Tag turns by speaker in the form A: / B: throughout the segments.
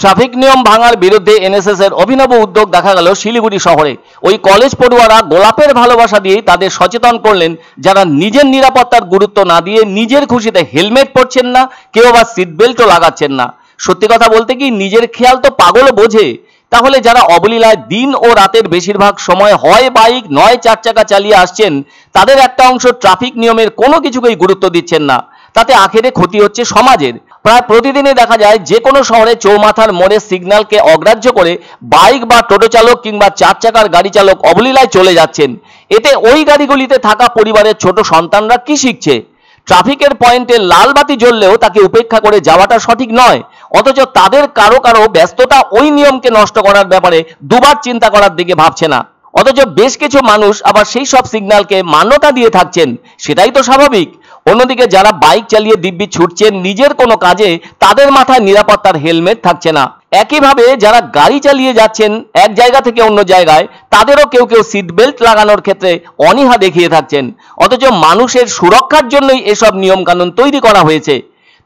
A: Traffic নিয়ম ভাঙার বিরুদ্ধে এনএসএস এর অভিনব উদ্যোগ দেখা গেল শিলিগুড়ি শহরে। ওই কলেজ পড়ুয়ারা গোলাপের ভালোবাসা দিয়ে তাদের সচেতন করলেন, যারা নিজের নিরাপত্তার গুরুত্ব না দিয়ে নিজের খুশিতে হেলমেট পরছেন না, কেউ আবার সিট বেল্টও লাগাচ্ছেন না। সত্যি কথা বলতে কি, নিজের খেয়াল তো পাগলও বোঝে। তাহলে যারা অবলীলায় দিন ও রাতের বেশিরভাগ সময় হয় বাইক নয় চার চাকা চালিয়ে আসছেন, তাদের একটা অংশ ট্রাফিক নিয়মের কোনো কিছুকেই গুরুত্ব দিচ্ছেন না। তাতে আখেরে ক্ষতি হচ্ছে সমাজের। প্রায় প্রতিদিনই দেখা যায় যে কোনো শহরে চৌমাথার মোড়ে সিগন্যালকে অগ্রাহ্য করে বাইক বা টোটো চালক কিংবা চার চাকার গাড়ি চালক অবলীলায় চলে যাচ্ছেন। এতে ওই গাড়িগুলিতে থাকা পরিবারের ছোট সন্তানরা কি শিখছে? ট্রাফিকের পয়েন্টে লাল বাতি জ্বললেও তাকে উপেক্ষা করে যাওয়াটা সঠিক নয়, অথচ তাদের কারো কারো ব্যস্ততা ওই নিয়মকে নষ্ট করার ব্যাপারে দুবার চিন্তা করার দিকে ভাবছে না। অথচ বেশ কিছু মানুষ আবার সেই সব সিগন্যালকে মান্যতা দিয়ে থাকছেন, সেটাই তো স্বাভাবিক। অন্যদিকে যারা বাইক চালিয়ে দিব্যি ছুটছেন নিজের কোনো কাজে, তাদের মাথায় নিরাপত্তার হেলমেট থাকছে না। একইভাবে যারা গাড়ি চালিয়ে যাচ্ছেন এক জায়গা থেকে অন্য জায়গায়, তাদেরও কেউ কেউ সিট বেল্ট লাগানোর ক্ষেত্রে অনীহা দেখিয়ে থাকছেন। অথচ মানুষের সুরক্ষার জন্যই এসব নিয়ম কানুন তৈরি করা হয়েছে।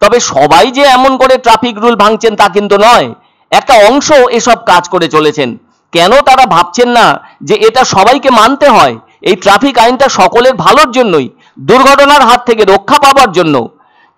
A: তবে সবাই যে এমন করে ট্রাফিক রুল ভাঙছেন তা কিন্তু নয়, একটা অংশ এসব কাজ করে চলেছেন। কেন তারা ভাবছেন না যে এটা সবাইকে মানতে হয়? এই ট্রাফিক আইনটা সকলের ভালোর জন্যই, দুর্ঘটনার হাত থেকে রক্ষা পাওয়ার জন্য।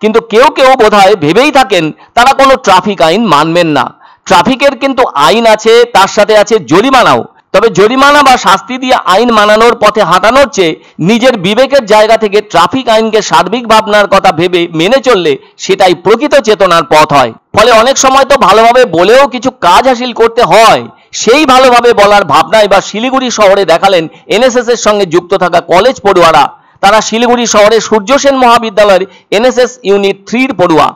A: কিন্তু কেউ কেউ বোধহয় ভেবেই থাকেন তারা কোনো ট্রাফিক আইন মানবেন না। ট্রাফিকের কিন্তু আইন আছে, তার সাথে আছে জরিমানাও। তবে জরিমানা বা শাস্তি দিয়ে আইন মানানোর পথে হাঁটানোর চেয়ে নিজের বিবেকের জায়গা থেকে ট্রাফিক আইনকে সার্বিক ভাবনার কথা ভেবে মেনে চললে সেটাই প্রকৃত চেতনার পথ হয়। ফলে অনেক সময় তো ভালোভাবে বলেও কিছু কাজ হাসিল করতে হয়। সেই ভালোভাবে বলার ভাবনায় বা শিলিগুড়ি শহরে দেখালেন এনএসএস এর সঙ্গে যুক্ত থাকা কলেজ পড়ুয়ারা। তারা শিলিগুড়ি শহরে সূর্য সেন মহাবিদ্যালয়ের এনএসএস ইউনিট 3 পড়ুয়া।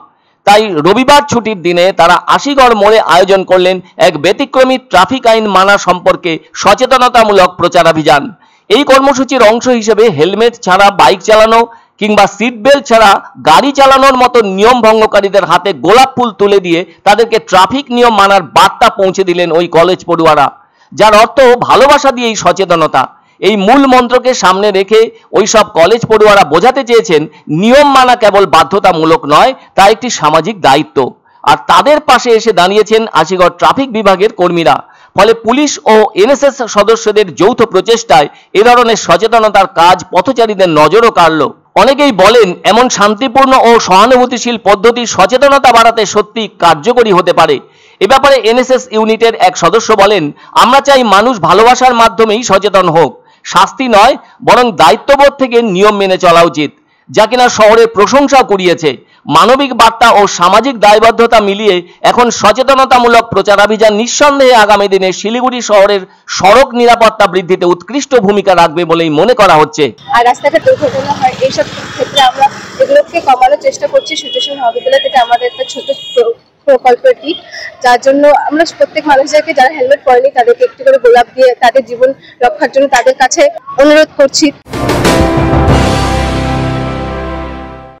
A: তাই রবিবার ছুটির দিনে তারা আশিগড় মোড়ে আয়োজন করলেন এক ব্যতিক্রমী ট্রাফিক আইন মানা সম্পর্কে সচেতনতামূলক প্রচারাভিযান। এই কর্মসূচির অংশ হিসেবে হেলমেট ছাড়া বাইক চালানো কিংবা সিট বেল্ট ছাড়া গাড়ি চালানোর মতো নিয়ম ভঙ্গকারীদের হাতে গোলাপ ফুল তুলে দিয়ে তাদেরকে ট্রাফিক নিয়ম মানার বার্তা পৌঁছে দিলেন ওই কলেজ পড়ুয়ারা, যার অর্থ ভালোবাসা দিয়েই সচেতনতা। এই মূল মন্ত্রকে সামনে রেখে ওই সব কলেজ পড়ুয়ারা বোঝাতে চেয়েছেন নিয়ম মানা কেবল বাধ্যতামূলক নয়, তা একটি সামাজিক দায়িত্ব। আর তাদের পাশে এসে দাঁড়িয়েছেন আশিগড় ট্রাফিক বিভাগের কর্মীরা। ফলে পুলিশ ও এনএসএস সদস্যদের যৌথ প্রচেষ্টায় এ ধরনের সচেতনতার কাজ পথচারীদের নজরও কাড়ল। অনেকেই বলেন এমন শান্তিপূর্ণ ও সহানুভূতিশীল পদ্ধতি সচেতনতা বাড়াতে সত্যি কার্যকরী হতে পারে। এ ব্যাপারে এনএসএস ইউনিটের এক সদস্য বলেন, আমরা চাই মানুষ ভালোবাসার মাধ্যমেই সচেতন হোক, শাস্তি নয় বরং দায়িত্ববোধ থেকে নিয়ম মেনে চলা উচিত, যা কিনা শহরের প্রশংসাও কুড়িয়েছে। মানবিক বার্তা ও সামাজিক দায়বদ্ধতা মিলিয়ে এখন সচেতনতামূলক প্রচারাভিযান নিঃসন্দেহে আগামী দিনে শিলিগুড়ি শহরের সড়ক নিরাপত্তা বৃদ্ধিতে উৎকৃষ্ট ভূমিকা রাখবে বলেই মনে করা হচ্ছে।
B: আর রাস্তাঘাট দুর্ঘটনা হয় এইসব ক্ষেত্রে আমরা এগুলোকে কমানোর চেষ্টা করছি। সূর্য সেন মহাবিদ্যালয় থেকে আমাদের একটা ছোট প্রকল্পটি, যার জন্য আমরা প্রত্যেক মানুষদেরকে যারা হেলমেট পরেনি তাদেরকে একটু করে গোলাপ দিয়ে তাদের জীবন রক্ষার জন্য তাদের কাছে অনুরোধ করছি।